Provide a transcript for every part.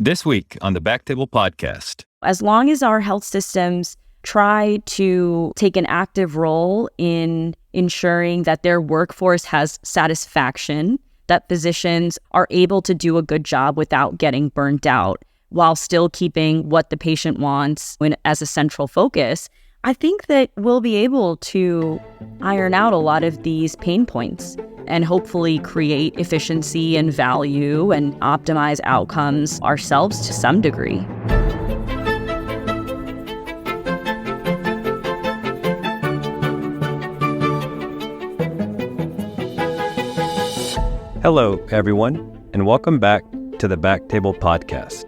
This week on the BackTable Podcast. As long as our health systems try to take an active role in ensuring that their workforce has satisfaction, that physicians are able to do a good job without getting burnt out, while still keeping what the patient wants as a central focus, I think that we'll be able to iron out a lot of these pain points and hopefully create efficiency and value and optimize outcomes ourselves to some degree. Hello, everyone, and welcome back to the BackTable Podcast,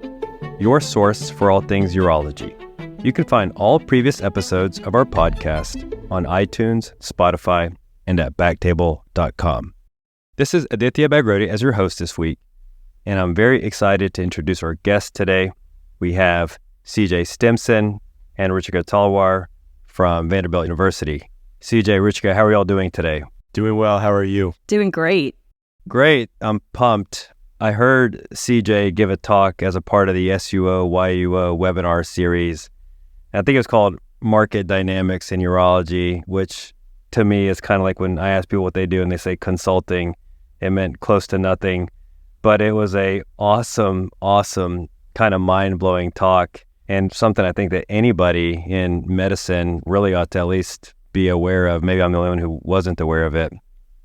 your source for all things urology. You can find all previous episodes of our podcast on iTunes, Spotify, and at BackTable.com. This is Aditya Bagrodia as your host this week, and I'm very excited to introduce our guest today. We have CJ Stimson and Ruchika Talwar from Vanderbilt University. CJ, Ruchika, how are y'all doing today? Doing well. How are you? Doing great. Great. I'm pumped. I heard CJ give a talk as a part of the SUO YUO webinar series. I think it was called Market Dynamics in Urology, which to me is kind of like when I ask people what they do and they say consulting, it meant close to nothing. But it was a awesome kind of mind-blowing talk, and something I think that anybody in medicine really ought to at least be aware of. Maybe I'm the only one who wasn't aware of it.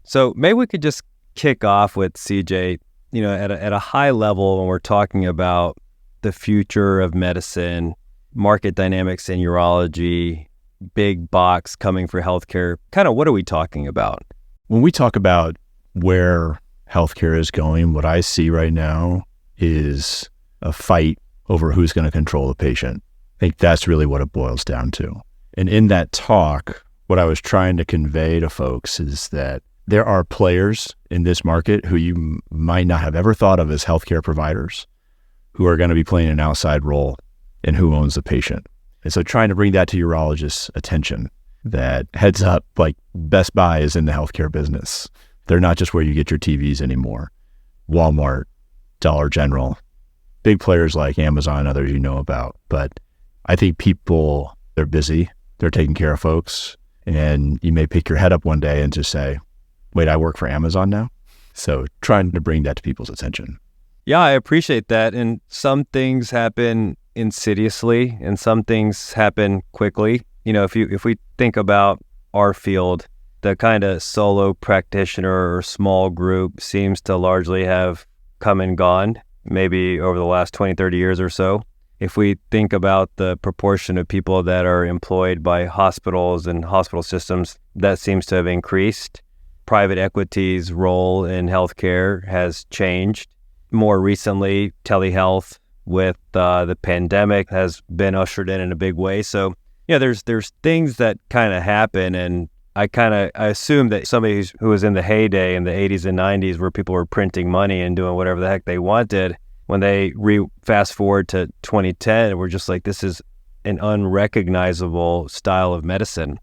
So maybe we could just kick off with CJ, at a high level when we're talking about the future of medicine, market dynamics in urology, big box coming for healthcare. Kind of what are we talking about? When we talk about where healthcare is going, what I see right now is a fight over who's going to control the patient. I think that's really what it boils down to. And in that talk, what I was trying to convey to folks is that there are players in this market who you might not have ever thought of as healthcare providers who are going to be playing an outside role in who owns the patient. And so trying to bring that to urologists' attention, that heads up, like Best Buy is in the healthcare business. They're not just where you get your TVs anymore. Walmart, Dollar General, big players like Amazon and others you know about. But I think people, they're busy, they're taking care of folks, and you may pick your head up one day and just say, wait, I work for Amazon now? So trying to bring that to people's attention. Yeah, I appreciate that. And some things happen insidiously and some things happen quickly. If we think about our field, the kind of solo practitioner or small group seems to largely have come and gone, maybe over the last 20, 30 years or so. If we think about the proportion of people that are employed by hospitals and hospital systems, that seems to have increased. Private equity's role in healthcare has changed. More recently, telehealth with the pandemic has been ushered in a big way. So, there's things that kind of happen, and I assume that somebody who was in the heyday in the 80s and 90s where people were printing money and doing whatever the heck they wanted, when they fast forward to 2010, we're just like, this is an unrecognizable style of medicine.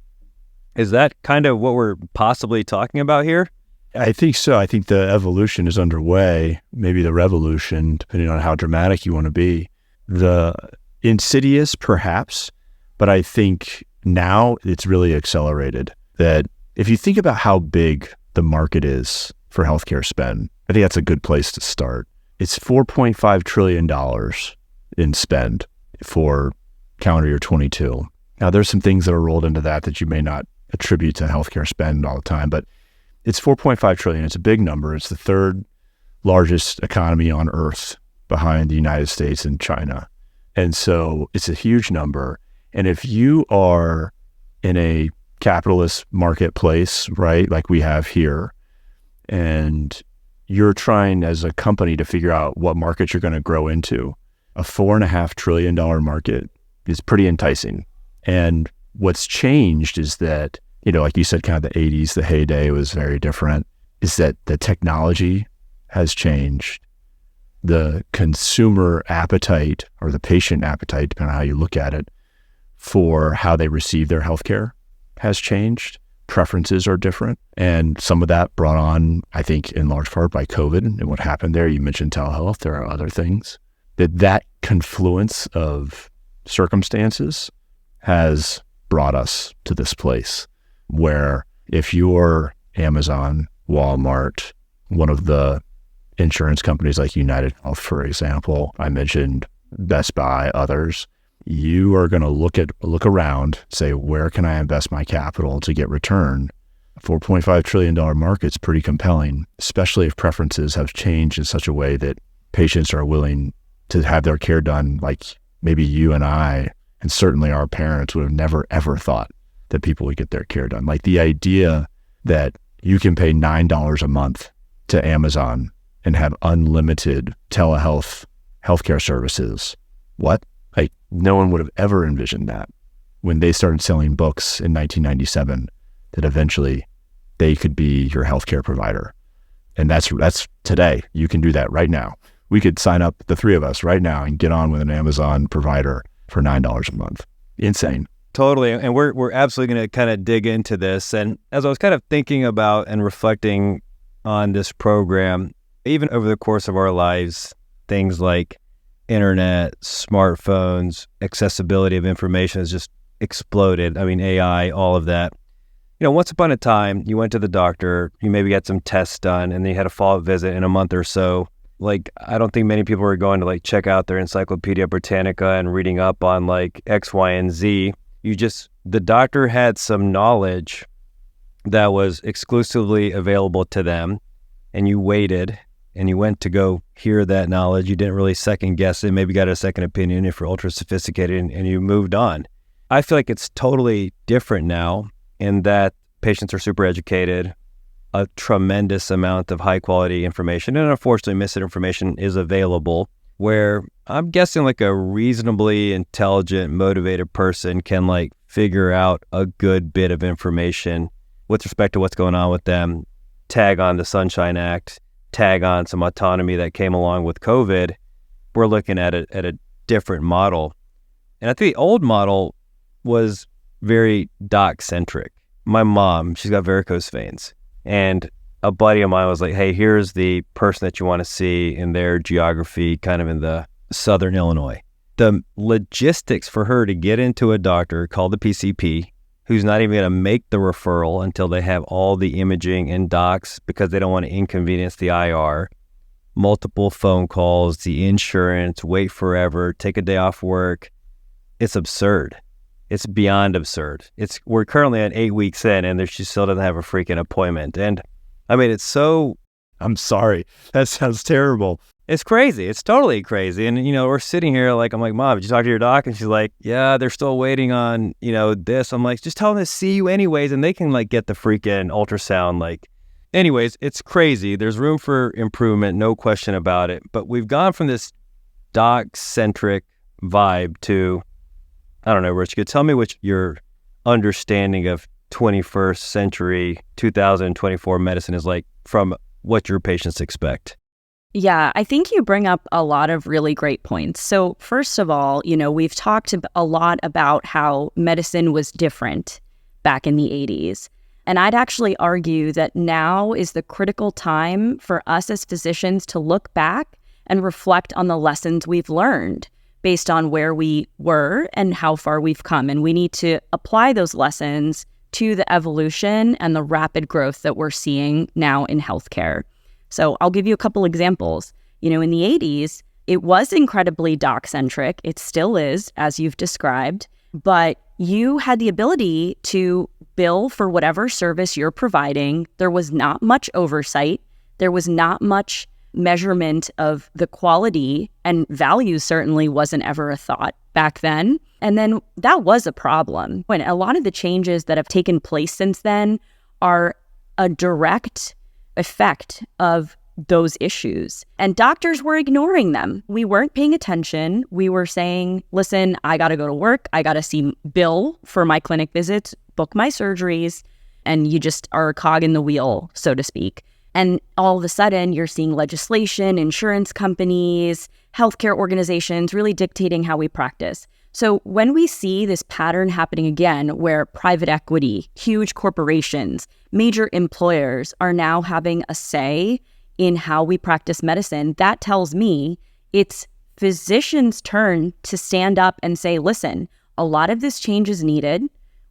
Is that kind of what we're possibly talking about here? I think so. I think the evolution is underway, maybe the revolution, depending on how dramatic you want to be. The insidious, perhaps, but I think now it's really accelerated. That if you think about how big the market is for healthcare spend, I think that's a good place to start. It's $4.5 trillion in spend for calendar year 22. Now, there's some things that are rolled into that you may not attribute to healthcare spend all the time, but it's 4.5 trillion. It's a big number. It's the third largest economy on earth behind the United States and China. And so it's a huge number. And if you are in a capitalist marketplace, right, like we have here, and you're trying as a company to figure out what market you're going to grow into, a $4.5 trillion market is pretty enticing. And what's changed is that, like you said, kind of the 80s, the heyday was very different, is that the technology has changed. The consumer appetite or the patient appetite, depending on how you look at it, for how they receive their healthcare has changed. Preferences are different. And some of that brought on, I think, in large part by COVID and what happened there. You mentioned telehealth. There are other things. that confluence of circumstances has brought us to this place where if you're Amazon, Walmart, one of the insurance companies like United Health, for example, I mentioned Best Buy, others, you are going to look around, say, where can I invest my capital to get return? $4.5 trillion market's pretty compelling, especially if preferences have changed in such a way that patients are willing to have their care done like maybe you and I, and certainly our parents would have never, ever thought that people would get their care done. Like the idea that you can pay $9 a month to Amazon and have unlimited telehealth healthcare services. What? Like no one would have ever envisioned that when they started selling books in 1997, that eventually they could be your healthcare provider. And that's today. You can do that right now. We could sign up, the three of us right now, and get on with an Amazon provider for $9 a month. Insane. Totally. And we're absolutely going to kind of dig into this. And as I was kind of thinking about and reflecting on this program, even over the course of our lives, things like internet, smartphones, accessibility of information has just exploded. I mean, AI, all of that. You know, once upon a time, you went to the doctor, you maybe got some tests done, and then you had a follow-up visit in a month or so. Like, I don't think many people were going to like check out their Encyclopedia Britannica and reading up on like X, Y, and Z. The doctor had some knowledge that was exclusively available to them, and you waited and you went to go hear that knowledge. You didn't really second guess it, maybe got a second opinion if you're ultra sophisticated, and you moved on. I feel like it's totally different now in that patients are super educated, a tremendous amount of high quality information, and unfortunately misinformation is available, where I'm guessing like a reasonably intelligent, motivated person can like figure out a good bit of information with respect to what's going on with them, tag on the Sunshine Act, tag on some autonomy that came along with COVID. We're looking at a different model. And I think the old model was very doc-centric. My mom, she's got varicose veins. And a buddy of mine was like, hey, here's the person that you want to see in their geography, kind of in the southern Illinois. The logistics for her to get into a doctor called the PCP, who's not even going to make the referral until they have all the imaging and docs because they don't want to inconvenience the IR, multiple phone calls, the insurance, wait forever, take a day off work. It's absurd. It's beyond absurd. We're currently at 8 weeks in, and she still doesn't have a freaking appointment. And I mean, it's so... I'm sorry. That sounds terrible. It's crazy. It's totally crazy. And, you know, we're sitting here like, I'm like, Mom, did you talk to your doc? And she's like, yeah, they're still waiting on, you know, this. I'm like, just tell them to see you anyways. And they can like get the freaking ultrasound. Like, anyways, it's crazy. There's room for improvement. No question about it. But we've gone from this doc-centric vibe to, I don't know, Ruchika, tell me what your understanding of 21st century, 2024 medicine is like from what your patients expect. Yeah, I think you bring up a lot of really great points. So first of all, you know, we've talked a lot about how medicine was different back in the 80s. And I'd actually argue that now is the critical time for us as physicians to look back and reflect on the lessons we've learned based on where we were and how far we've come. And we need to apply those lessons to the evolution and the rapid growth that we're seeing now in healthcare. So I'll give you a couple examples. You know, in the 80s, it was incredibly doc-centric. It still is, as you've described, but you had the ability to bill for whatever service you're providing. There was not much oversight. There was not much measurement of the quality, and value certainly wasn't ever a thought back then. And then that was a problem. When a lot of the changes that have taken place since then are a direct effect of those issues. And doctors were ignoring them. We weren't paying attention. We were saying, listen, I got to go to work. I got to see bill for my clinic visits, book my surgeries, and you just are a cog in the wheel, so to speak. And all of a sudden, you're seeing legislation, insurance companies, healthcare organizations really dictating how we practice. So when we see this pattern happening again, where private equity, huge corporations, major employers are now having a say in how we practice medicine, that tells me it's physicians' turn to stand up and say, listen, a lot of this change is needed.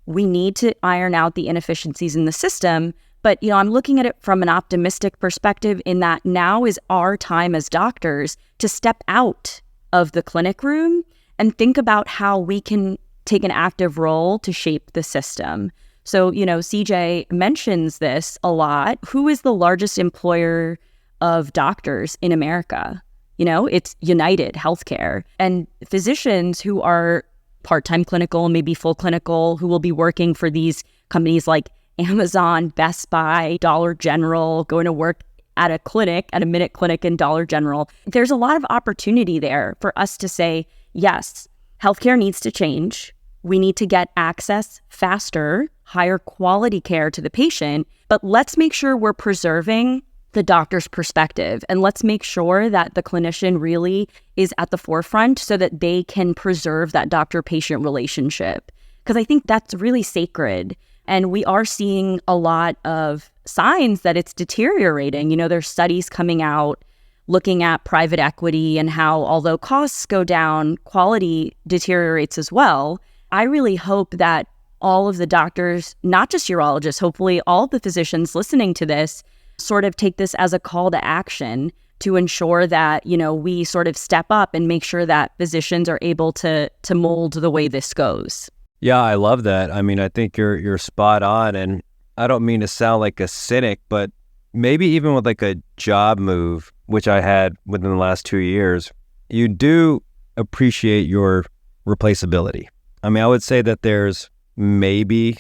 We need to iron out the inefficiencies in the system. But, I'm looking at it from an optimistic perspective in that now is our time as doctors to step out of the clinic room and think about how we can take an active role to shape the system. So, CJ mentions this a lot. Who is the largest employer of doctors in America? It's United Healthcare. And physicians who are part-time clinical, maybe full clinical, who will be working for these companies like Amazon, Best Buy, Dollar General, going to work at a Minute Clinic in Dollar General. There's a lot of opportunity there for us to say, yes, healthcare needs to change. We need to get access faster, higher quality care to the patient, but let's make sure we're preserving the doctor's perspective, and let's make sure that the clinician really is at the forefront so that they can preserve that doctor-patient relationship. Because I think that's really sacred. And we are seeing a lot of signs that it's deteriorating. There's studies coming out looking at private equity and how, although costs go down, quality deteriorates as well. I really hope that all of the doctors, not just urologists, hopefully all the physicians listening to this, sort of take this as a call to action to ensure that, we sort of step up and make sure that physicians are able to mold the way this goes. Yeah, I love that. I mean, I think you're spot on, and I don't mean to sound like a cynic, but maybe even with like a job move, which I had within the last 2 years, you do appreciate your replaceability. I mean, I would say that there's maybe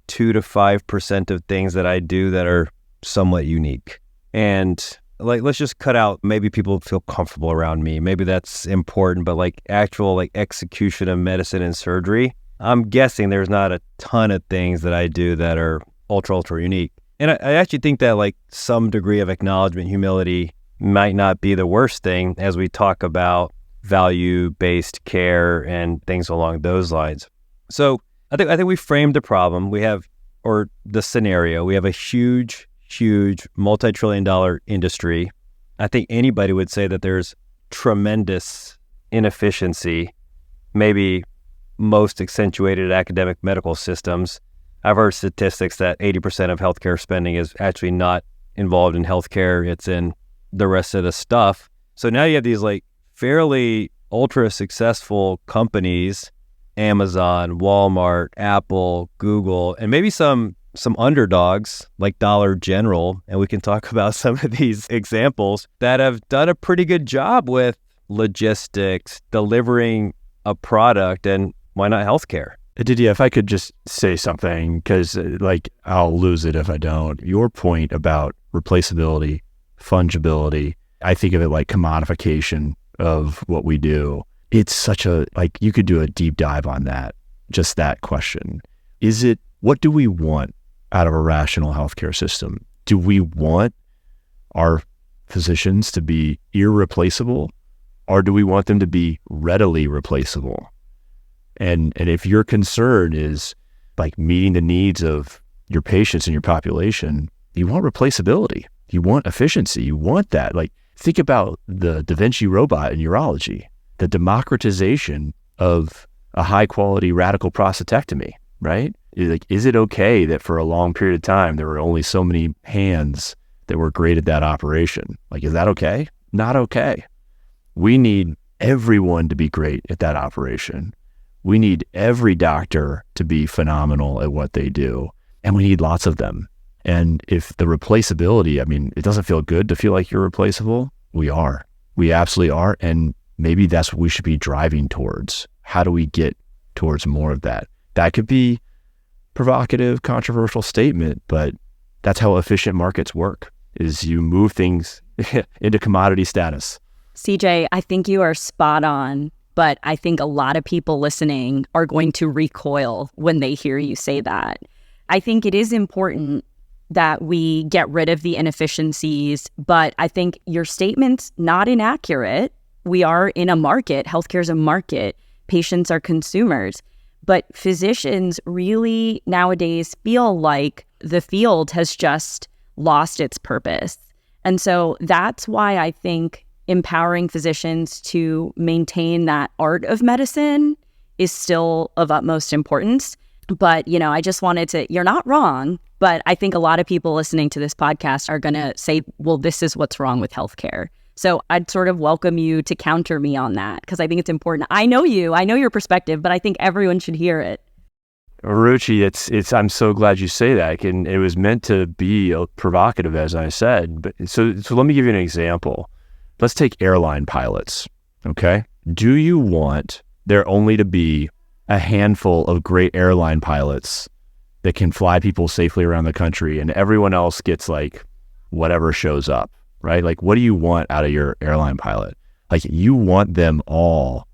2 to 5% of things that I do that are somewhat unique. And like, let's just cut out, maybe people feel comfortable around me. Maybe that's important, but like actual like execution of medicine and surgery, I'm guessing there's not a ton of things that I do that are ultra unique. And I actually think that like some degree of acknowledgement, humility might not be the worst thing as we talk about value-based care and things along those lines. So I think we framed the problem. We have, or the scenario, we have a huge multi-trillion-dollar industry. I think anybody would say that there's tremendous inefficiency, maybe most accentuated academic medical systems. I've heard statistics that 80% of healthcare spending is actually not involved in healthcare. It's in the rest of the stuff. So now you have these like fairly ultra successful companies, Amazon, Walmart, Apple, Google, and maybe some underdogs like Dollar General, and we can talk about some of these examples that have done a pretty good job with logistics, delivering a product, and why not healthcare? Aditya, if I could just say something, because like I'll lose it if I don't. Your point about replaceability, fungibility, I think of it like commodification of what we do. It's such a, like, you could do a deep dive on that, just that question. What do we want out of a rational healthcare system? Do we want our physicians to be irreplaceable, or do we want them to be readily replaceable? And if your concern is like meeting the needs of your patients and your population, you want replaceability. You want efficiency. You want that. Like, think about the Da Vinci robot in urology, the democratization of a high quality radical prostatectomy, right? Like, is it okay that for a long period of time, there were only so many hands that were great at that operation? Like, is that okay? Not okay. We need everyone to be great at that operation. We need every doctor to be phenomenal at what they do, and we need lots of them. And if the replaceability, I mean, it doesn't feel good to feel like you're replaceable. We are. We absolutely are. And maybe that's what we should be driving towards. How do we get towards more of that? That could be provocative, controversial statement, but that's how efficient markets work, is you move things into commodity status. CJ, I think you are spot on, but I think a lot of people listening are going to recoil when they hear you say that. I think it is important that we get rid of the inefficiencies, but I think your statement's not inaccurate. We are in a market. Healthcare is a market. Patients are consumers. But physicians really nowadays feel like the field has just lost its purpose. And so that's why I think empowering physicians to maintain that art of medicine is still of utmost importance. But, I just wanted to, you're not wrong, but I think a lot of people listening to this podcast are going to say, well, this is what's wrong with healthcare. So I'd sort of welcome you to counter me on that, because I think it's important. I know your perspective, but I think everyone should hear it. Ruchi, I'm so glad you say that. And it was meant to be provocative, as I said. But so let me give you an example. Let's take airline pilots. Okay. Do you want there only to be a handful of great airline pilots that can fly people safely around the country, and everyone else gets like whatever shows up, right? Like, what do you want out of your airline pilot? Like, you want them all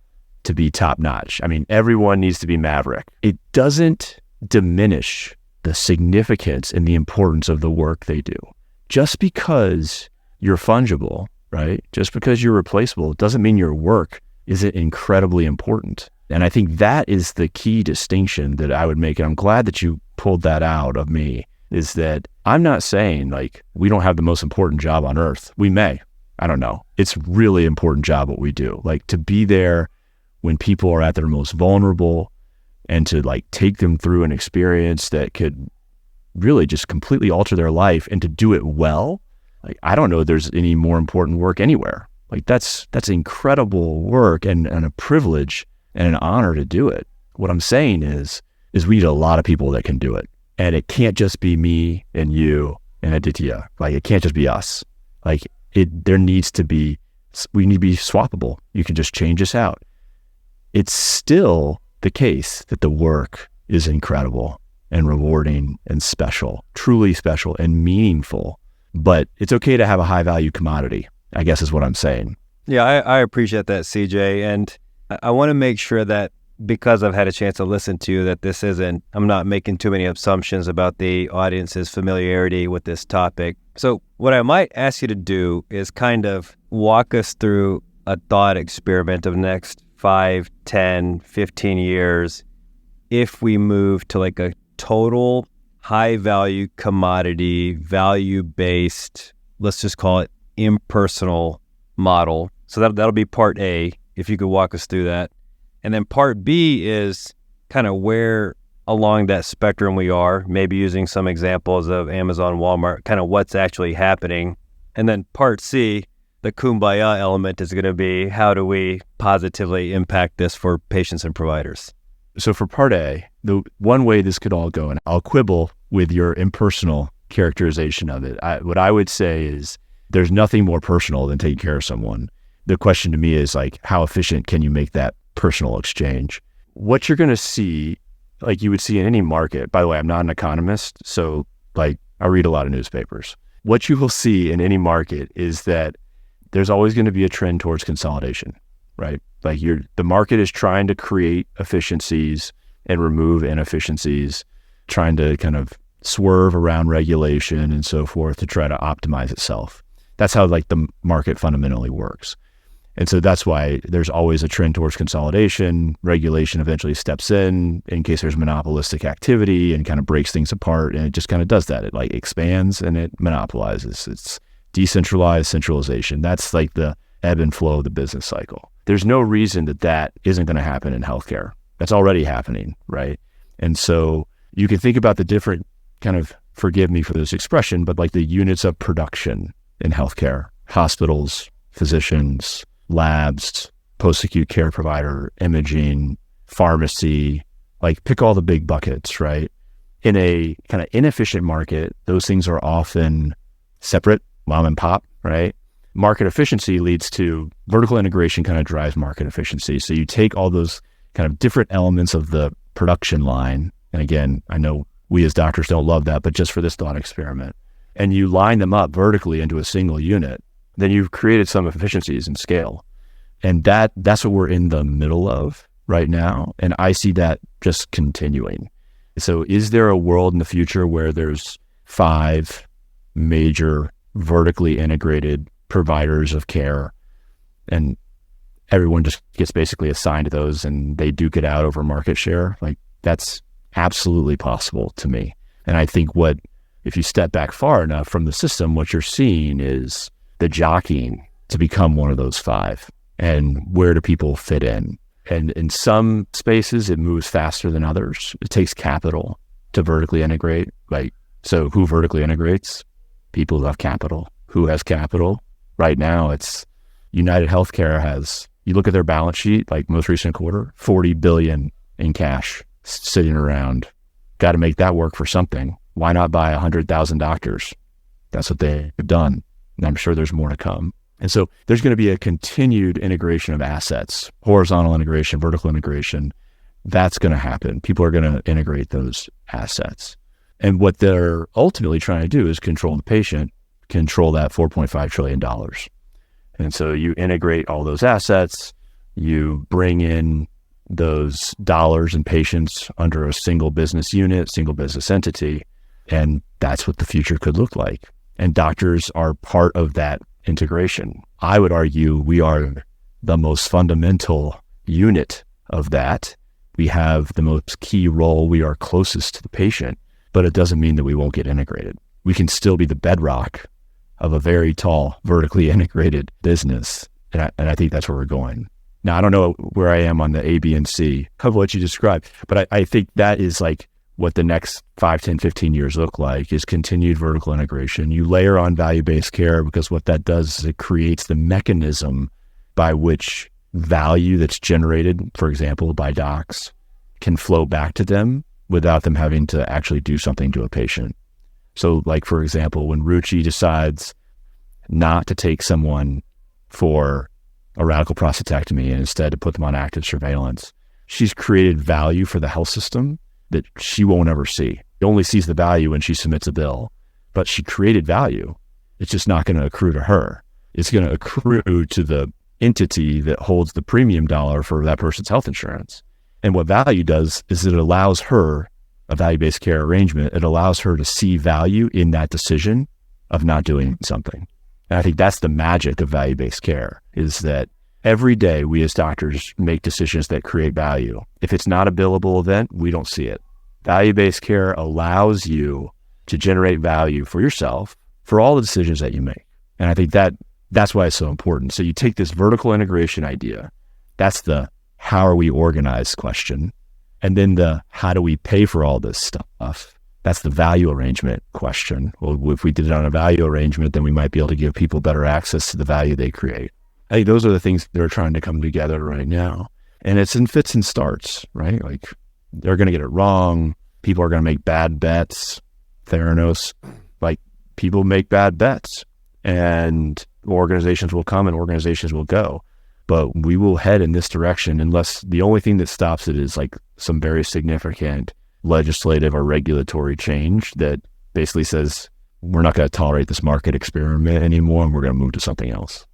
to be top notch. I mean, everyone needs to be maverick. It doesn't diminish the significance and the importance of the work they do. Just because you're fungible, right? Just because you're replaceable doesn't mean your work isn't incredibly important. And I think that is the key distinction that I would make. And I'm glad that you pulled that out of me, is that I'm not saying like we don't have the most important job on earth. We may, I don't know. It's really important job what we do. Like, to be there when people are at their most vulnerable and to like take them through an experience that could really just completely alter their life, and to do it well. Like, I don't know there's any more important work anywhere. Like, that's incredible work and a privilege and an honor to do it. What I'm saying is we need a lot of people that can do it. And it can't just be me and you and Aditya. Like, it can't just be us. Like, we need to be swappable. You can just change us out. It's still the case that the work is incredible and rewarding and special, truly special and meaningful. But it's okay to have a high value commodity, I guess is what I'm saying. Yeah, I appreciate that, CJ. And I want to make sure that, because I've had a chance to listen to you, that I'm not making too many assumptions about the audience's familiarity with this topic. So what I might ask you to do is kind of walk us through a thought experiment of the next 5, 10, 15 years if we move to like a total high value commodity, value-based, let's just call it impersonal model. So that'll be part A, if you could walk us through that. And then part B is kind of where along that spectrum we are, maybe using some examples of Amazon, Walmart, kind of what's actually happening. And then part C, the kumbaya element, is going to be how do we positively impact this for patients and providers? So for part A, the one way this could all go, and I'll quibble with your impersonal characterization of it. What I would say is there's nothing more personal than taking care of someone. The question to me is like, how efficient can you make that personal exchange? What you're going to see, like you would see in any market, by the way, I'm not an economist, so like I read a lot of newspapers. What you will see in any market is that there's always going to be a trend towards consolidation, right? Like the market is trying to create efficiencies and remove inefficiencies, trying to kind of swerve around regulation and so forth to try to optimize itself. That's how like the market fundamentally works. And so that's why there's always a trend towards consolidation. Regulation eventually steps in case there's monopolistic activity and kind of breaks things apart. And it just kind of does that. It like expands and it monopolizes. It's decentralized centralization. That's like the ebb and flow of the business cycle. There's no reason that isn't going to happen in healthcare. That's already happening, right? And so you can think about the different kind of, forgive me for this expression, but like the units of production in healthcare: hospitals, physicians, labs, post-acute care provider, imaging, pharmacy, like pick all the big buckets, right? In a kind of inefficient market, those things are often separate, mom and pop, right? Market efficiency leads to vertical integration, kind of drives market efficiency. So you take all those kind of different elements of the production line, and again, I know we as doctors don't love that, but just for this thought experiment, and you line them up vertically into a single unit, then you've created some efficiencies and scale. And that's what we're in the middle of right now. And I see that just continuing. So is there a world in the future where there's 5 major vertically integrated providers of care and everyone just gets basically assigned to those and they duke it out over market share? Like, that's absolutely possible to me. And I think if you step back far enough from the system, what you're seeing is the jockeying to become one of those 5? And where do people fit in? And in some spaces, it moves faster than others. It takes capital to vertically integrate. So who vertically integrates? People who have capital. Who has capital? Right now, it's United Healthcare has, you look at their balance sheet, like most recent quarter, $40 billion in cash sitting around. Got to make that work for something. Why not buy 100,000 doctors? That's what they've done. And I'm sure there's more to come. And so there's going to be a continued integration of assets, horizontal integration, vertical integration. That's going to happen. People are going to integrate those assets. And what they're ultimately trying to do is control the patient, control that $4.5 trillion. And so you integrate all those assets, you bring in those dollars and patients under a single business unit, single business entity, and that's what the future could look like. And doctors are part of that integration. I would argue we are the most fundamental unit of that. We have the most key role. We are closest to the patient, but it doesn't mean that we won't get integrated. We can still be the bedrock of a very tall, vertically integrated business. And I think that's where we're going. Now, I don't know where I am on the A, B, and C of what you described, but I think that is like what the next 5, 10, 15 years look like, is continued vertical integration. You layer on value-based care, because what that does is it creates the mechanism by which value that's generated, for example, by docs, can flow back to them without them having to actually do something to a patient. So like, for example, when Ruchi decides not to take someone for a radical prostatectomy and instead to put them on active surveillance, she's created value for the health system that she won't ever see. She only sees the value when she submits a bill, but she created value. It's just not going to accrue to her. It's going to accrue to the entity that holds the premium dollar for that person's health insurance. And what value does is it allows her, a value-based care arrangement, it allows her to see value in that decision of not doing something. And I think that's the magic of value-based care, is that every day we as doctors make decisions that create value. If it's not a billable event, we don't see it. Value-based care allows you to generate value for yourself for all the decisions that you make. And I think that's why it's so important. So you take this vertical integration idea, that's the how are we organized question. And then the how do we pay for all this stuff? That's the value arrangement question. Well, if we did it on a value arrangement, then we might be able to give people better access to the value they create. I think those are the things that are trying to come together right now. And it's in fits and starts, right? Like, they're going to get it wrong. People are going to make bad bets. Theranos, like, people make bad bets, and organizations will come and organizations will go. But we will head in this direction unless the only thing that stops it is like some very significant legislative or regulatory change that basically says, we're not going to tolerate this market experiment anymore and we're going to move to something else.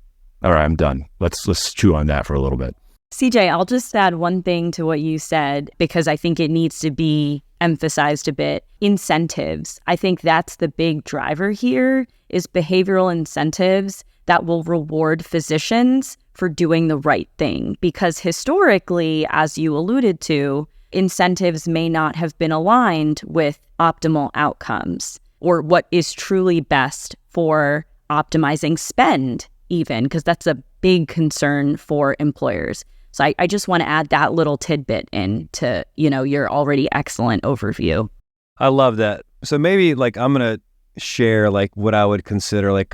All right, I'm done. Let's chew on that for a little bit. CJ, I'll just add one thing to what you said, because I think it needs to be emphasized a bit. Incentives. I think that's the big driver here, is behavioral incentives that will reward physicians for doing the right thing. Because historically, as you alluded to, incentives may not have been aligned with optimal outcomes or what is truly best for optimizing spend, even, because that's a big concern for employers. So I just want to add that little tidbit into, your already excellent overview. I love that. So maybe like I'm going to share like what I would consider like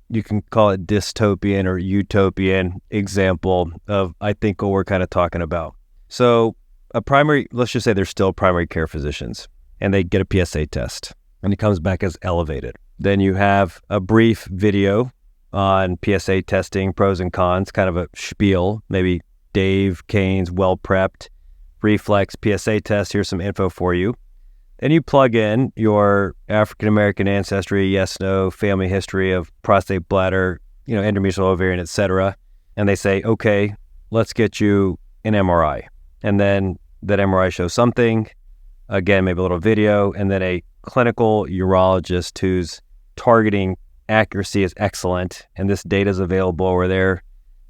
you can call it dystopian or utopian example of, I think, what we're kind of talking about. So let's just say they're still primary care physicians and they get a PSA test and it comes back as elevated. Then you have a brief video on PSA testing, pros and cons, kind of a spiel, maybe Dave Kane's well-prepped reflex PSA test. Here's some info for you. Then you plug in your African-American ancestry, yes, no, family history of prostate, bladder, endometrial, ovarian, etc. And they say, okay, let's get you an MRI. And then that MRI shows something, again, maybe a little video, and then a clinical urologist whose targeting accuracy is excellent, and this data is available where they're,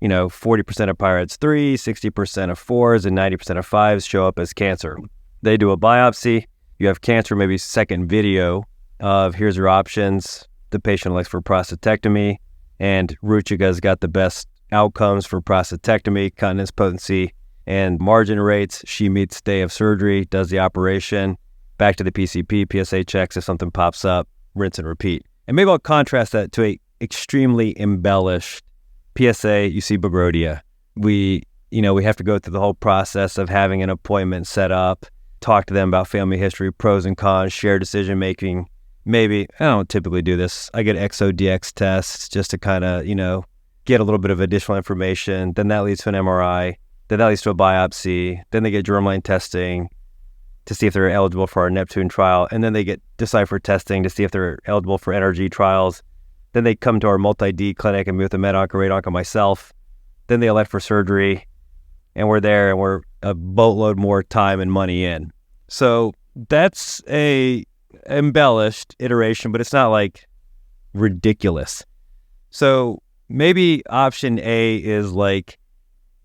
40% of PIRADS 3, 60% of 4s, and 90% of 5s show up as cancer. They do a biopsy, you have cancer, maybe second video of here's your options. The patient elects for prostatectomy, and Ruchika's got the best outcomes for prostatectomy, continence potency, and margin rates. She meets day of surgery, does the operation, back to the PCP, PSA checks if something pops up, rinse and repeat. And maybe I'll contrast that to a extremely embellished PSA, you see Bagrodia. We have to go through the whole process of having an appointment set up, talk to them about family history, pros and cons, share decision making. Maybe, I don't typically do this, I get ExoDX tests just to kind of, get a little bit of additional information. Then that leads to an MRI. Then that leads to a biopsy. Then they get germline testing to see if they're eligible for our Neptune trial. And then they get Decipher testing to see if they're eligible for NRG trials. Then they come to our multi-D clinic and meet with a med-onc or rad-onc and myself. Then they elect for surgery. And we're there and we're a boatload more time and money in. So that's a embellished iteration, but it's not like ridiculous. So maybe option A is like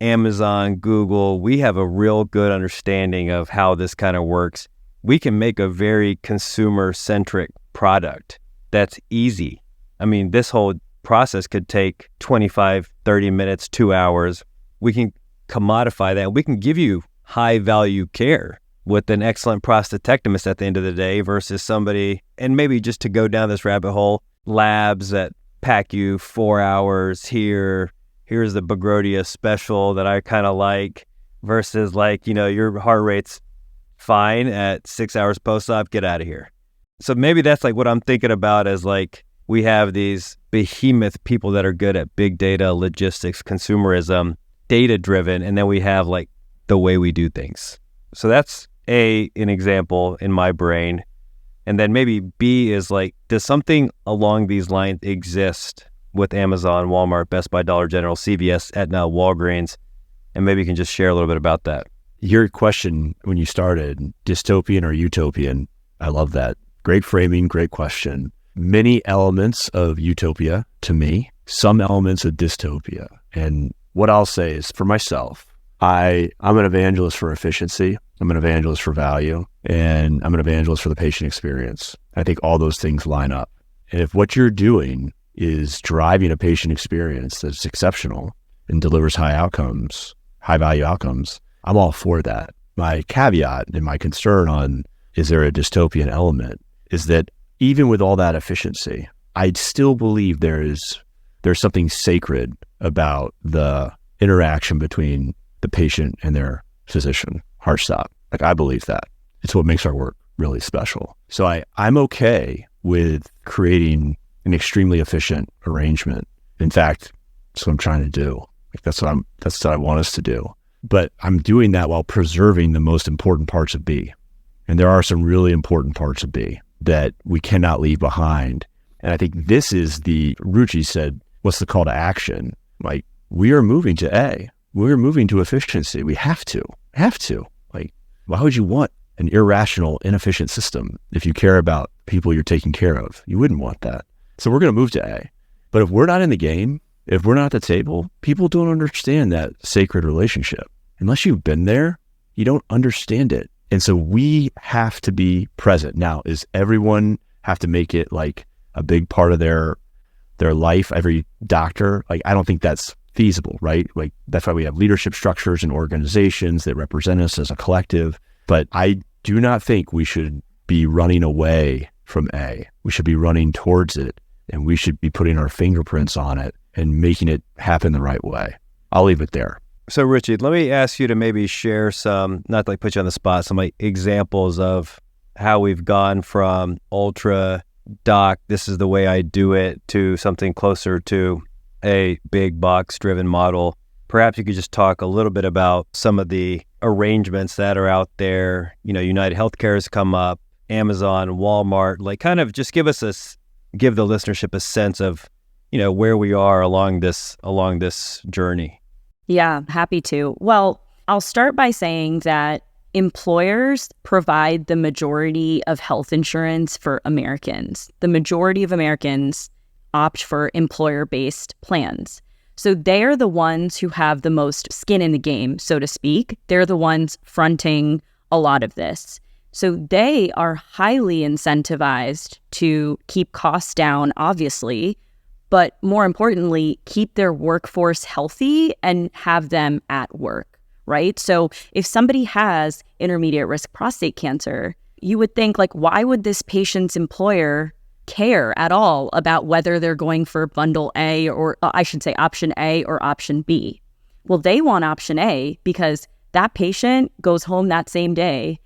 Amazon, Google. We have a real good understanding of how this kind of works. We can make a very consumer-centric product that's easy. I mean, this whole process could take 25, 30 minutes, 2 hours. We can commodify that. We can give you high-value care with an excellent prostatectomist at the end of the day versus somebody, and maybe just to go down this rabbit hole, labs that pack you 4 hours here. Here's the Bagrodia special that I kind of like versus like, your heart rate's fine at 6 hours post-op, get out of here. So maybe that's like what I'm thinking about as like, we have these behemoth people that are good at big data, logistics, consumerism, data-driven, and then we have like the way we do things. So that's an example in my brain. And then maybe B is like, does something along these lines exist with Amazon, Walmart, Best Buy, Dollar General, CVS, Aetna, Walgreens? And maybe you can just share a little bit about that. Your question when you started, dystopian or utopian, I love that. Great framing, great question. Many elements of utopia to me, some elements of dystopia. And what I'll say is for myself, I'm an evangelist for efficiency. I'm an evangelist for value, and I'm an evangelist for the patient experience. I think all those things line up. And if what you're doing is driving a patient experience that's exceptional and delivers high outcomes, high value outcomes, I'm all for that. My caveat and my concern on is there a dystopian element is that even with all that efficiency, I still believe there's something sacred about the interaction between the patient and their physician. Heart stop. Like, I believe that. It's what makes our work really special. So I'm okay with creating an extremely efficient arrangement. In fact, that's what I'm trying to do. Like, that's what I want us to do. But I'm doing that while preserving the most important parts of B. And there are some really important parts of B that we cannot leave behind. And I think this is Ruchi said, what's the call to action? Like, we are moving to A. We're moving to efficiency. We have to. Like, why would you want an irrational, inefficient system if you care about people you're taking care of? You wouldn't want that. So we're going to move to A. But if we're not in the game, if we're not at the table, people don't understand that sacred relationship. Unless you've been there, you don't understand it. And so we have to be present. Now, is everyone have to make it like a big part of their life, every doctor? Like, I don't think that's feasible, right? Like, that's why we have leadership structures and organizations that represent us as a collective. But I do not think we should be running away from A. We should be running towards it, and we should be putting our fingerprints on it and making it happen the right way. I'll leave it there. So, Richie, let me ask you to maybe share some, not to like put you on the spot, some like examples of how we've gone from ultra doc, this is the way I do it, to something closer to a big box driven model. Perhaps you could just talk a little bit about some of the arrangements that are out there. United Healthcare has come up, Amazon, Walmart, like kind of just give the listenership a sense of, where we are along this journey. Yeah, happy to. Well, I'll start by saying that employers provide the majority of health insurance for Americans. The majority of Americans opt for employer-based plans. So they're the ones who have the most skin in the game, so to speak. They're the ones fronting a lot of this. So they are highly incentivized to keep costs down, obviously, but more importantly, keep their workforce healthy and have them at work, right? So if somebody has intermediate risk prostate cancer, you would think, like, why would this patient's employer care at all about whether they're going for bundle A, or I should say option A or option B? Well, they want option A because that patient goes home that same day,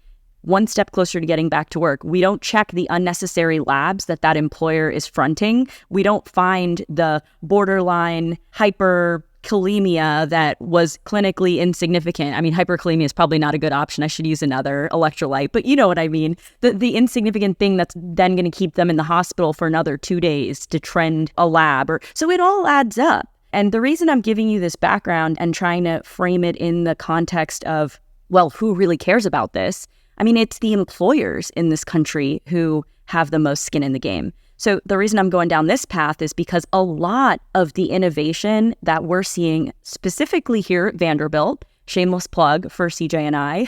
one step closer to getting back to work. We don't check the unnecessary labs that employer is fronting. We don't find the borderline hyperkalemia that was clinically insignificant. I mean, hyperkalemia is probably not a good option. I should use another electrolyte, but you know what I mean. The insignificant thing that's then going to keep them in the hospital for another 2 days to trend a lab. So it all adds up. And the reason I'm giving you this background and trying to frame it in the context of, well, who really cares about this? I mean, it's the employers in this country who have the most skin in the game. So the reason I'm going down this path is because a lot of the innovation that we're seeing specifically here at Vanderbilt, shameless plug for CJ and I,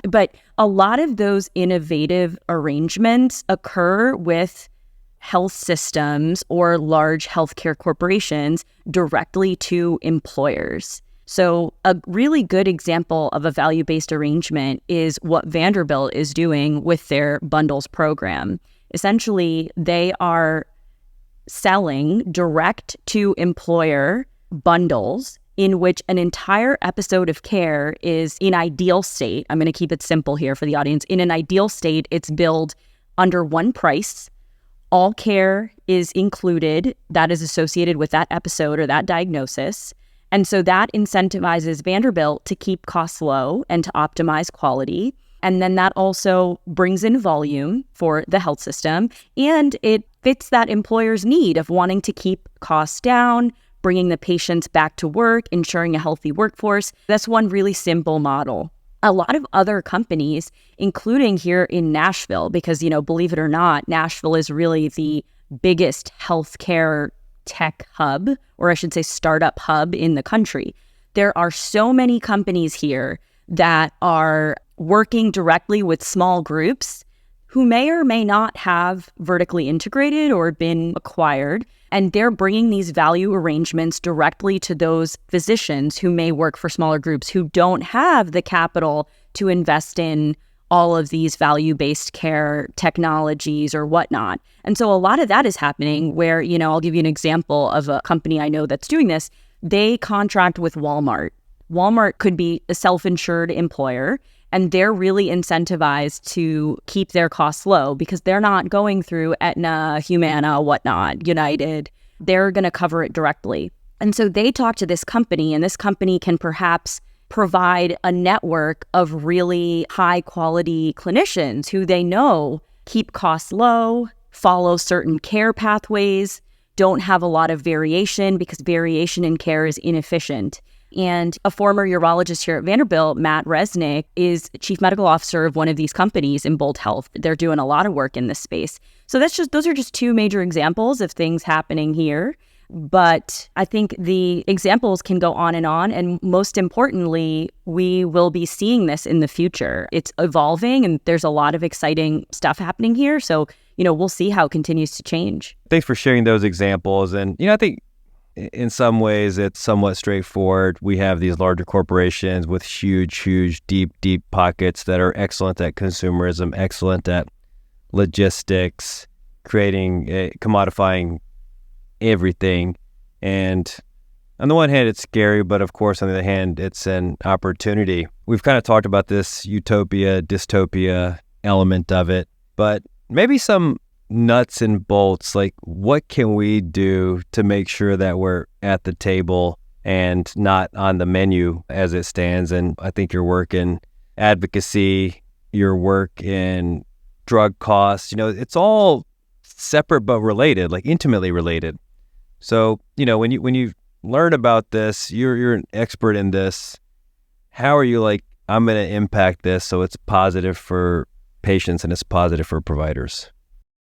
but a lot of those innovative arrangements occur with health systems or large healthcare corporations directly to employers. So a really good example of a value-based arrangement is what Vanderbilt is doing with their bundles program. Essentially, they are selling direct to employer bundles in which an entire episode of care is in ideal state. I'm going to keep it simple here for the audience. In an ideal state, it's billed under one price. All care is included that is associated with that episode or that diagnosis. And so that incentivizes Vanderbilt to keep costs low and to optimize quality. And then that also brings in volume for the health system. And it fits that employer's need of wanting to keep costs down, bringing the patients back to work, ensuring a healthy workforce. That's one really simple model. A lot of other companies, including here in Nashville, because, believe it or not, Nashville is really the biggest healthcare tech hub, or I should say startup hub in the country. There are so many companies here that are working directly with small groups who may or may not have vertically integrated or been acquired, and they're bringing these value arrangements directly to those physicians who may work for smaller groups who don't have the capital to invest in all of these value-based care technologies or whatnot. And so a lot of that is happening where, I'll give you an example of a company I know that's doing this. They contract with Walmart. Walmart could be a self-insured employer, and they're really incentivized to keep their costs low because they're not going through Aetna, Humana, whatnot, United. They're going to cover it directly. And so they talk to this company, and this company can perhaps provide a network of really high quality clinicians who they know keep costs low, follow certain care pathways, don't have a lot of variation because variation in care is inefficient. And a former urologist here at Vanderbilt, Matt Resnick, is chief medical officer of one of these companies in Bolt Health. They're doing a lot of work in this space. So those are just two major examples of things happening here. But I think the examples can go on. And most importantly, we will be seeing this in the future. It's evolving and there's a lot of exciting stuff happening here. So, we'll see how it continues to change. Thanks for sharing those examples. And, I think in some ways it's somewhat straightforward. We have these larger corporations with huge, deep pockets that are excellent at consumerism, excellent at logistics, commodifying everything. And on the one hand, it's scary, but of course, on the other hand, it's an opportunity. We've kind of talked about this utopia, dystopia element of it, but maybe some nuts and bolts, like what can we do to make sure that we're at the table and not on the menu as it stands? And I think your work in advocacy, your work in drug costs, it's all separate but related, like intimately related. So, when you learn about this, you're an expert in this. How are you like, I'm going to impact this so it's positive for patients and it's positive for providers?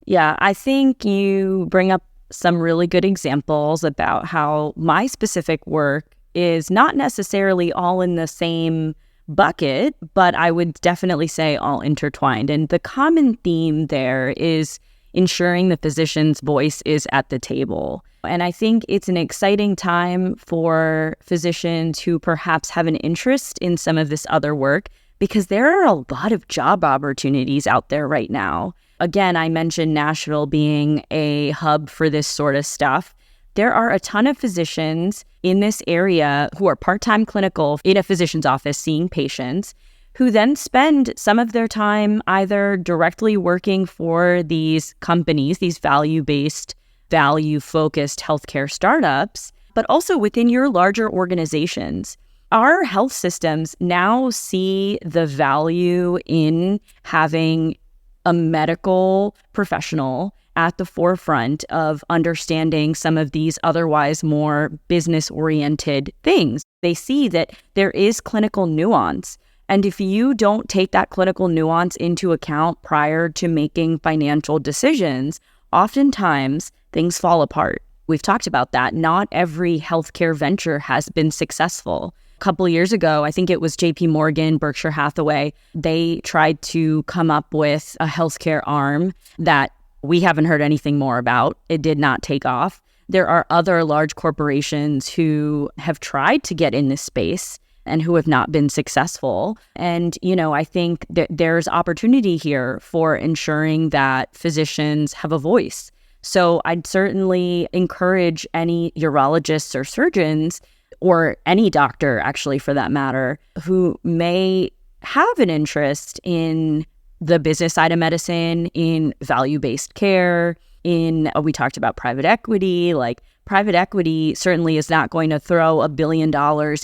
Yeah, I think you bring up some really good examples about how my specific work is not necessarily all in the same bucket, but I would definitely say all intertwined. And the common theme there is ensuring the physician's voice is at the table. And I think it's an exciting time for physicians who perhaps have an interest in some of this other work, because there are a lot of job opportunities out there right now. Again, I mentioned Nashville being a hub for this sort of stuff. There are a ton of physicians in this area who are part-time clinical in a physician's office seeing patients, who then spend some of their time either directly working for these companies, these value-based, value-focused healthcare startups, but also within your larger organizations. Our health systems now see the value in having a medical professional at the forefront of understanding some of these otherwise more business-oriented things. They see that there is clinical nuance. And if you don't take that clinical nuance into account prior to making financial decisions, oftentimes things fall apart. We've talked about that. Not every healthcare venture has been successful. A couple of years ago, I think it was JP Morgan, Berkshire Hathaway, they tried to come up with a healthcare arm that we haven't heard anything more about. It did not take off. There are other large corporations who have tried to get in this space and who have not been successful. And, I think that there's opportunity here for ensuring that physicians have a voice. So I'd certainly encourage any urologists or surgeons, or any doctor, actually, for that matter, who may have an interest in the business side of medicine, in value-based care, we talked about private equity. Like, private equity certainly is not going to throw $1 billion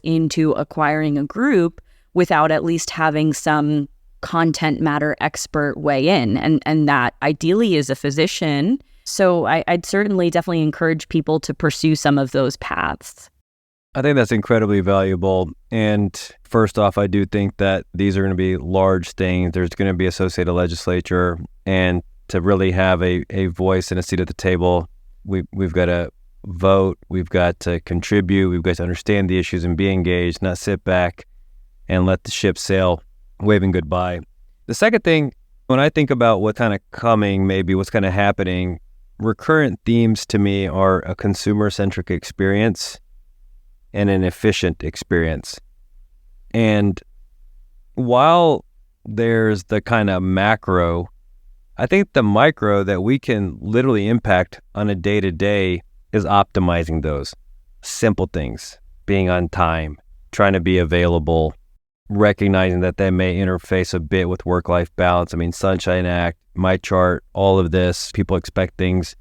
into acquiring a group without at least having some content matter expert weigh in. And that ideally is a physician. So I'd certainly definitely encourage people to pursue some of those paths. I think that's incredibly valuable. And first off, I do think that these are going to be large things. There's going to be associated legislature, and to really have a voice and a seat at the table, we've got to vote, we've got to contribute, we've got to understand the issues and be engaged, not sit back and let the ship sail waving goodbye. The second thing, when I think about what kind of coming, maybe what's kind of happening, recurrent themes to me are a consumer-centric experience and an efficient experience. And while there's the kind of macro, I think the micro that we can literally impact on a day-to-day is optimizing those simple things, being on time, trying to be available, recognizing that they may interface a bit with work-life balance. I mean, Sunshine Act, my chart, all of this, people expect things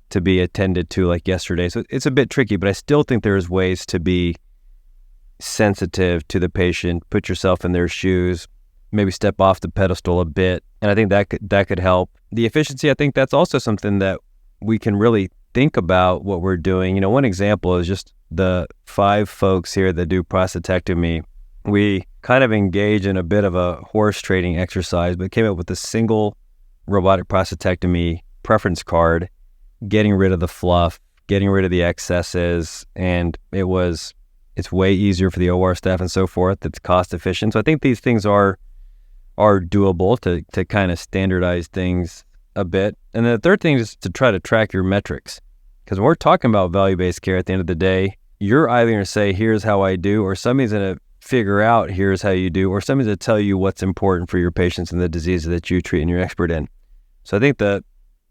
to be attended to like yesterday. So it's a bit tricky, but I still think there's ways to be sensitive to the patient, put yourself in their shoes, maybe step off the pedestal a bit. And I think that could help. The efficiency, I think that's also something that we can really think about what we're doing. One example is just the 5 folks here that do prostatectomy. We kind of engage in a bit of a horse trading exercise, but came up with a single robotic prostatectomy preference card, getting rid of the fluff, getting rid of the excesses, and it's way easier for the OR staff and so forth. It's cost efficient. So I think these things are doable to kind of standardize things a bit. And then the third thing is to try to track your metrics. Because when we're talking about value-based care at the end of the day, you're either going to say, here's how I do, or somebody's going to figure out, here's how you do, or somebody's going to tell you what's important for your patients and the diseases that you treat and you're expert in. So I think the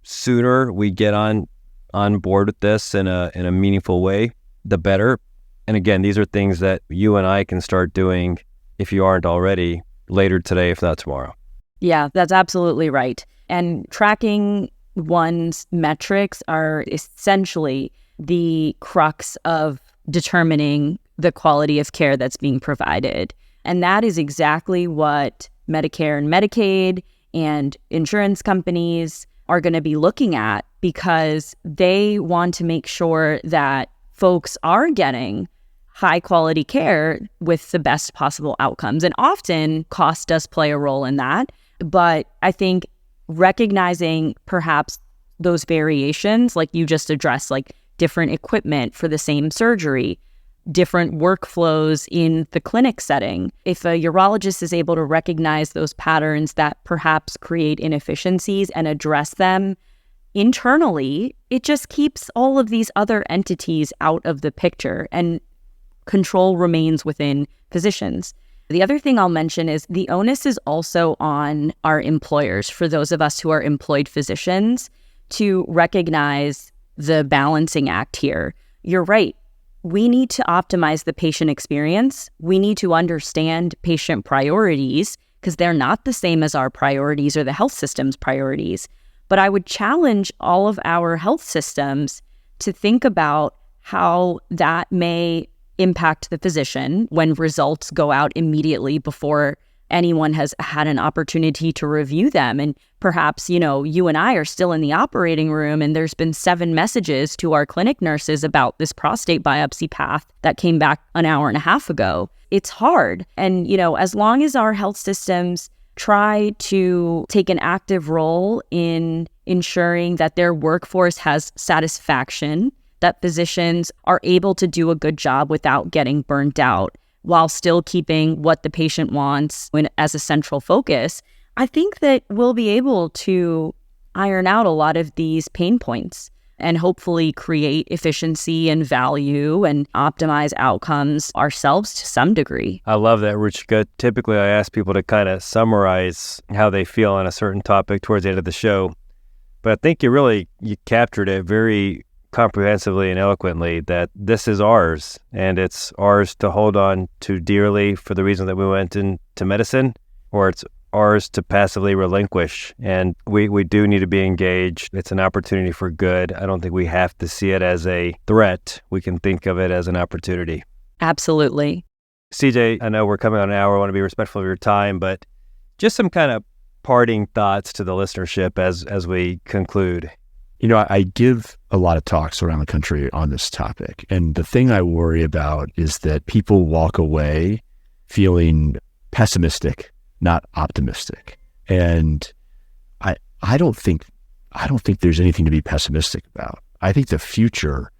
sooner we get on board with this in a meaningful way, the better. And again, these are things that you and I can start doing, if you aren't already, later today, if not tomorrow. Yeah, that's absolutely right. And tracking one's metrics are essentially the crux of determining the quality of care that's being provided. And that is exactly what Medicare and Medicaid and insurance companies are going to be looking at, because they want to make sure that folks are getting high quality care with the best possible outcomes. And often cost does play a role in that. But I think recognizing perhaps those variations, like you just addressed, like different equipment for the same surgery, different workflows in the clinic setting. If a urologist is able to recognize those patterns that perhaps create inefficiencies and address them internally, it just keeps all of these other entities out of the picture and control remains within physicians. The other thing I'll mention is the onus is also on our employers, for those of us who are employed physicians, to recognize the balancing act here. You're right. We need to optimize the patient experience. We need to understand patient priorities because they're not the same as our priorities or the health system's priorities. But I would challenge all of our health systems to think about how that may impact the physician when results go out immediately before anyone has had an opportunity to review them. And perhaps, you and I are still in the operating room and there's been 7 messages to our clinic nurses about this prostate biopsy path that came back an hour and a half ago. It's hard. And, as long as our health systems try to take an active role in ensuring that their workforce has satisfaction, that physicians are able to do a good job without getting burnt out while still keeping what the patient wants as a central focus, I think that we'll be able to iron out a lot of these pain points and hopefully create efficiency and value and optimize outcomes ourselves to some degree. I love that, Ruchika. Typically, I ask people to kind of summarize how they feel on a certain topic towards the end of the show. But I think you captured it very comprehensively and eloquently, that this is ours, and it's ours to hold on to dearly for the reason that we went into medicine, or it's ours to passively relinquish. And we do need to be engaged. It's an opportunity for good. I don't think we have to see it as a threat. We can think of it as an opportunity. Absolutely. CJ, I know we're coming on an hour. I want to be respectful of your time, but just some kind of parting thoughts to the listenership as we conclude. I give a lot of talks around the country on this topic. And the thing I worry about is that people walk away feeling pessimistic, not optimistic. And I don't think there's anything to be pessimistic about. I think the future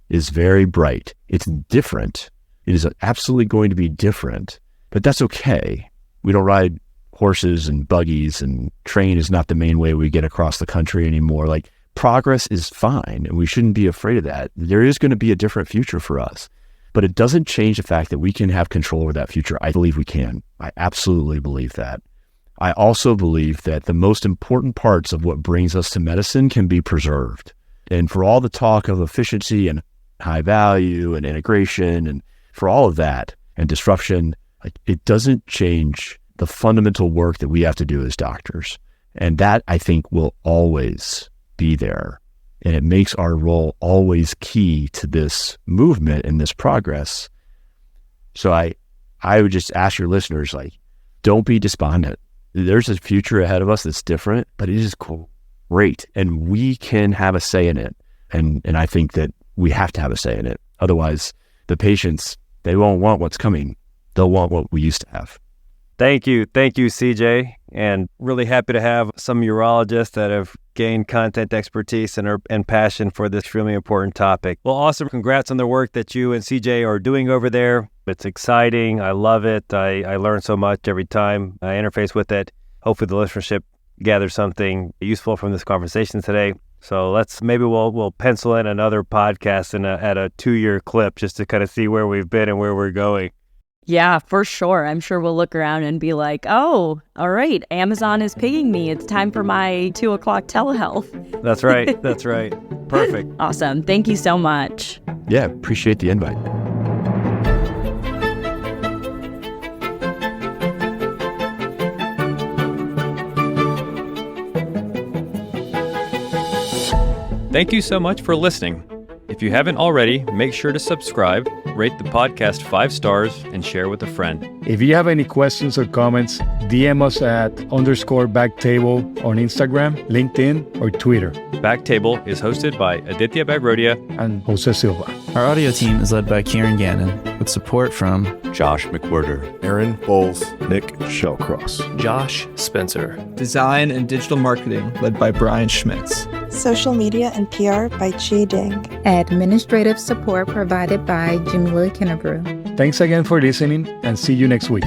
is very bright. It's different. It is absolutely going to be different, but that's okay. We don't ride horses and buggies, and train is not the main way we get across the country anymore. Like, progress is fine, and we shouldn't be afraid of that. There is going to be a different future for us, but it doesn't change the fact that we can have control over that future. I believe we can. I absolutely believe that. I also believe that the most important parts of what brings us to medicine can be preserved. And for all the talk of efficiency and high value and integration, and for all of that and disruption, it doesn't change the fundamental work that we have to do as doctors. And that, I think, will always be there. And it makes our role always key to this movement and this progress. So I would just ask your listeners, don't be despondent. There's a future ahead of us that's different, but it is great. And we can have a say in it. And I think that we have to have a say in it. Otherwise, the patients, they won't want what's coming. They'll want what we used to have. Thank you, CJ, and really happy to have some urologists that have gained content expertise and passion for this extremely important topic. Well, awesome. Congrats on the work that you and CJ are doing over there. It's exciting. I love it. I learn so much every time I interface with it. Hopefully the listenership gathers something useful from this conversation today. So we'll pencil in another podcast at a 2-year clip just to kind of see where we've been and where we're going. Yeah, for sure. I'm sure we'll look around and be like, oh, all right, Amazon is pinging me. It's time for my 2:00 telehealth. That's right. That's right. Perfect. Awesome. Thank you so much. Yeah, appreciate the invite. Thank you so much for listening. If you haven't already, make sure to subscribe, rate the podcast 5 stars, and share with a friend. If you have any questions or comments, DM us at _BackTable on Instagram, LinkedIn, or Twitter. BackTable is hosted by Aditya Bagrodia and Jose Silva. Our audio team is led by Kieran Gannon, with support from Josh McWhirter, Aaron Bowles, Nick Shellcross, Josh Spencer. Design and digital marketing led by Brian Schmitz. Social media and PR by Chi Ding. Administrative support provided by Jamila Kennebrew. Thanks again for listening, and see you next week.